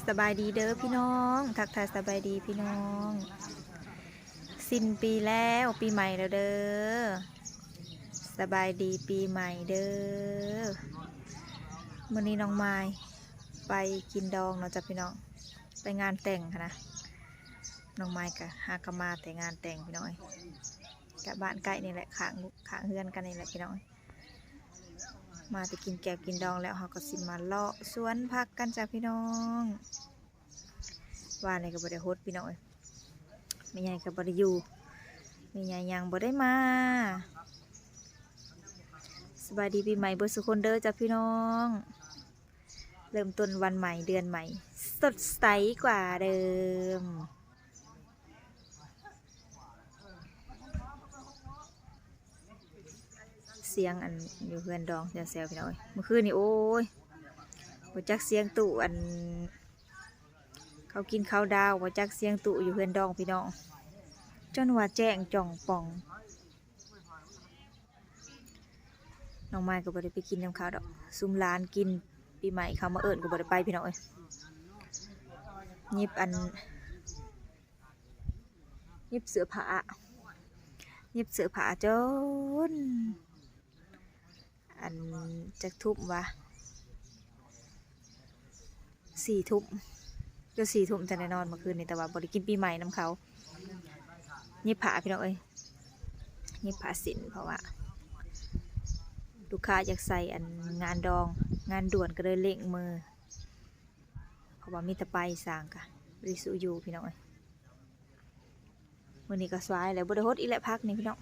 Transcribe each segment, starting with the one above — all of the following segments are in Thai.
สบายดีเด้อพี่น้องทักทายสบายดีพี่น้องสิ้นปีแล้วปีใหม่แล้วเด้อสบายดีปีใหม่เด้อมื้อนี้น้องไม้ไปกินดองเนาะจ้ะพี่น้องไปงานแต่งค่ะนะน้องไม้ก็หากมาแต่งานแต่งพี่น้องกะบ้านใกล้นี่แหละข้างเฮือนกันนี่แหละพี่น้องมาไปกินแกวกินดองแล้วเขาก็สิมาเลาะสวนพักกันจ้ะพี่น้องว่าในก็บ่ได้โฮสพี่น้องไม่ใหญ่ก็บ่ได้อยู่ไม่ใหญ่ยังบ่ได้มาสบายดีปีใหม่เบิดสุขคนเด้อจ้ะพี่น้องเริ่มต้นวันใหม่เดือนใหม่สดใสกว่าเดิมเสียงอันอยู่เพื่อนดองเซลพี่น้องเมื่อคืนนี่โอ้ยบ่จักเสียงตู่อันเขากินข้าวดาวบ่จักเสียงตู่อยู่เพื่อนดองพี่น้องจนว่าแจ้งจ่องป่องน้องไม้ก็บ่ได้ไปกินน้ำข้าวดอกซุมร้านกินปีใหม่เขามาเอิ้นก็บ่ได้ไปพี่น้องยิบเสื้อผ้าจนอันจักทุ่มวะ4 ทุ่มก็4 ทุ่มแต่แน่นอนเมื่อคืนนี้แต่ว่าบ่ได้กินปีใหม่น้ำเขายิบผ้าพี่น้องยิบผ้าสินเพราะว่าลูกค้าอยากใส่อันงานดองงานด่วนก็เลยเล่งมือเพราะว่ามีแต่ไปสร้างกะริสุอยู่พี่น้องมื้อนี้ก็สวายแล้วบ่ได้โฮดอีกแล้วพักนี่พี่น้อง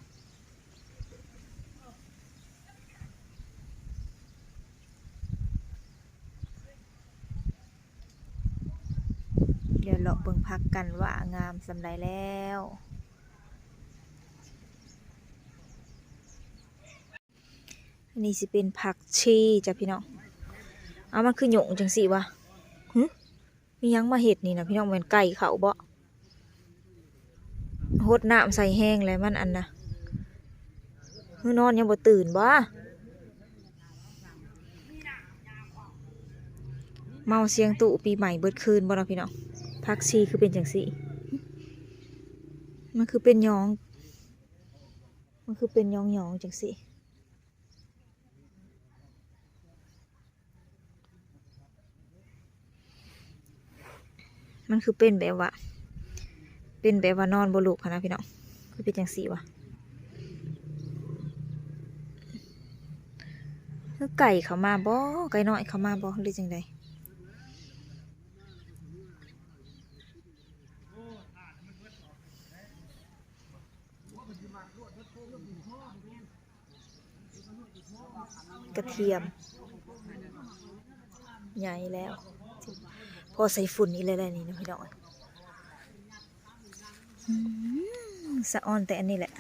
เดี๋ยวเลาะเบิ่งพักกันว่างามสำใดแล้วอันนี้สิเป็นผักชีจ้ะพี่น้องเอามันคือหยงจังสิวะมียังมาเห็ดนี่นะพี่น้องเป็นไก่เขาบ่โหดน้ำใส่แห้งเลยมันอันนะคือนอนยังบ่ตื่นบ่เมาเสียงตู่ปีใหม่เบิดคืนบ่เนาะพี่น้องผักชีคือเป็นจังสิมันคือเป็นยองจังสิมันคือเป็นแบบว่านอนบ่ลุกนะพี่น้องคือเป็นจังสี่วะคือไก่เขามาบ่ไก่น้อยเขามาบ่หรือจังใดกระเทียมใหญ่แล้วพอใส่ฝุ่นนี่เลยนี่นะพี่น้องสะออนแต่อันนี้แหละ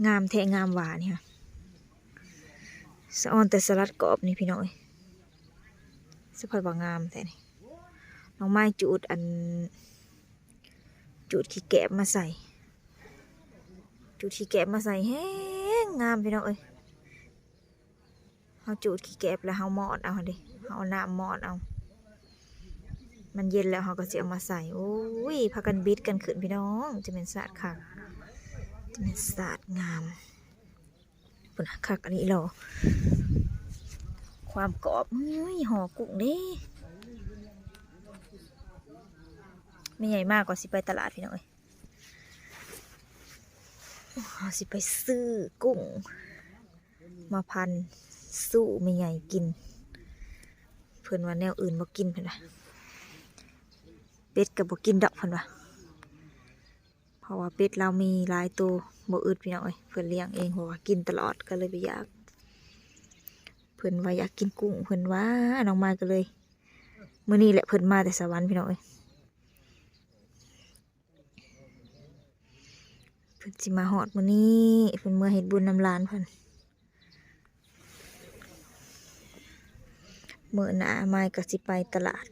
งามแทะงามหวานเนี่ยสะออนแต่สลัดกรอบนี่พี่น้องสะพายว่างามแต่นี่น้องไม้จูดขี้แกะมาใส่แห้งงามพี่น้องเขาจูดขี้แกะแล้วเขาหมอดเอาดิเขาน้ำหมอดเอามันเย็นแล้วเขาก็จะเอามาใส่โอ้ยพากันบิดกันขึ้นพี่น้องจะเป็นศาสตร์ค่ะจะเป็นศาสตร์งามปุ่นคักอันนี้หรอความกรอบห่อกุ้งนี่ไม่ใหญ่มากกว่าสิไปตลาดพี่น้องสิไปซื้อกุ้งมาพันสู้ไม่ใหญ่กินเพื่อนว่าแนวอื่นบ่กินเพื่อนนะเป็ดกับบ่กินดอกเพิ่นว่าเพราะว่าเป็ดเรามีหลายตัวบ่อึดพี่น้องเพิ่นเลี้ยงเองเพราะว่ากินตลอดก็เลยบ่อยากเพิ่นว่าอยากกินกุ้งเพิ่นว่าน้องไม้ก็เลยมื้อนี้แหละเพิ่นมาแต่สวรรค์พี่น้องเพิ่นสิมาฮอดมื้อนี้เพิ่นเมื่อเฮ็ดบุญนำหลานเพิ่นมื้อหน้าไม้ก็สิไปตลาด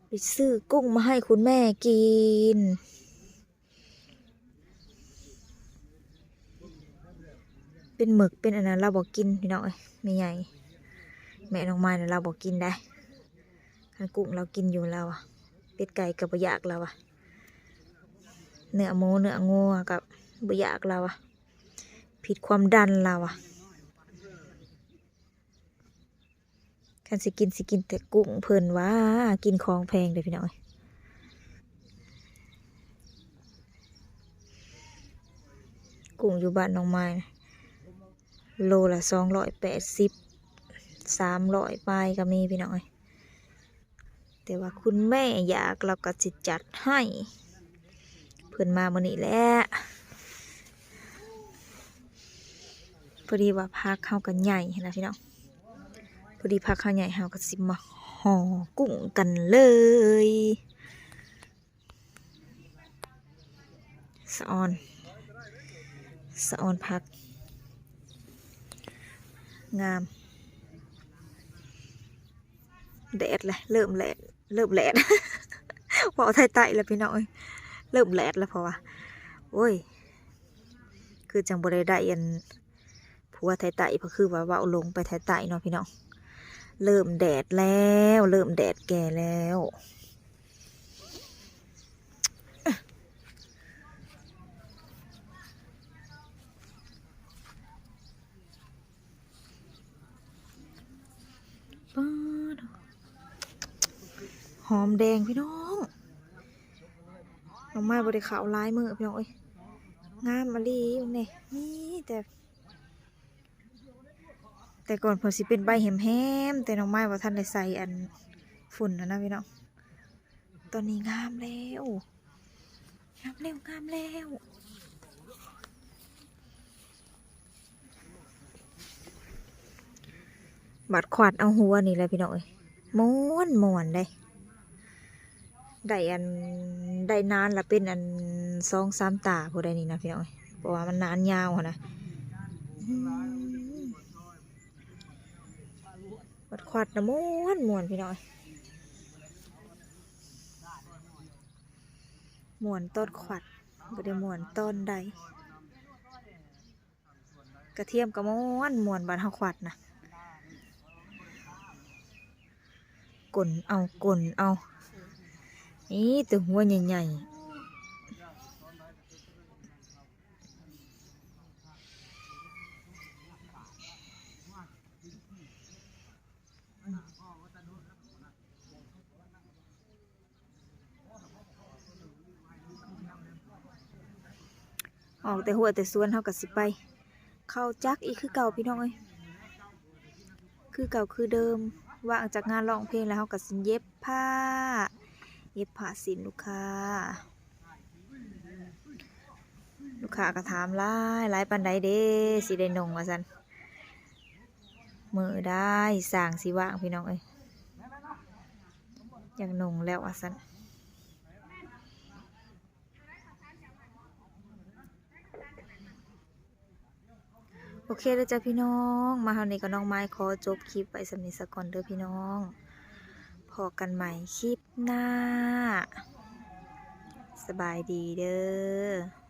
ไปซื้อกุ้งมาให้คุณแม่กินเป็นหมึกเป็นอันนั้นเราบอกกินพี่น้องไม่ใหญ่แม่น้องไม้เราบอกกินได้ อันกุ้งเรากินอยู่แล้วอะเป็ดไก่กับบ่อยากเราอะเนื้อหมูเนื้องัวกับบ่อยากเราอะผิดความดันเราอะคันสิกินแต่กุ้งเพิ่นว่ากินของแพงเด้อพี่น้อยกุ้งอยู่บ้านน้องไม้นะโลละ280 300ปลายก็มีพี่น้อยแต่ว่าคุณแม่อยากเราก็จะจัดให้เพิ่นมามื้อนี้แหละพอดีว่าพักเข้ากันใหญ่นะพี่น้องพอดีพักเข้าใหญ่เฮาก็สิมาห่อกุ้งกันเลยสะออนพักงามแดดเลยเริ่มแดด พอไทยไต่แล้วพี่น้องเริ่มแดดแล้วเพราะว่าโอ้ยคือจังบ่ได้อันผัวไทยไต่เพราะคือว่าเว้าลงไปไทยไต่เนาะพี่น้องเริ่มแดดแล้วเริ่มแดดแก่แล้วหอมแดงพี่น้องน้องไม้บริขาวลายมือพี่น้องเอ้ยงามมาลีมันเนี่ยนี่แต่ก่อนผมสิเป็นใบแหมแต่น้องไม้ว่าท่านได้ใส่อันฝุ่นนะพี่น้องตอนนี้งามแล้วบัดขวาดเอาหัวนี่แหละพี่น้องเอ้ยม้วนได้อันได้นานละเป็นอัน2-3ตาผู้ใดนี่นะพี่น้องเพราะว่ามันนานยาวนะบัดขวาดนะม้วนพี่น้องม้วนต้นขวาดบ่ได้ม้วนต้นใดกระเทียมกับม้วนบานเฮาขวาดนะกลเอานี่ตัวหัวใหญ่ออกแต่หัวแต่ส่วนเฮาก็สิไปเข้าจักอีกคือเก่าพี่น้องเอ้ยคือเก่าคือเดิมว่างจากงานร้องเพลงแล้วเฮาก็สิเย็บผ้าสินลูกค้าก็ถามหลายปานใดเด้สิได้นงว่าซั่นมือได้สร้างสิว่างพี่น้องเอ้ยอยากนงแล้วว่าซั่นโอเคเลยจ้ะพี่น้องมาเฮานี้ก็น้องไม้ขอจบคลิปไปสำนี้สักก่อนเด้อพี่น้องพอกันใหม่คลิปหน้าสบายดีเด้อ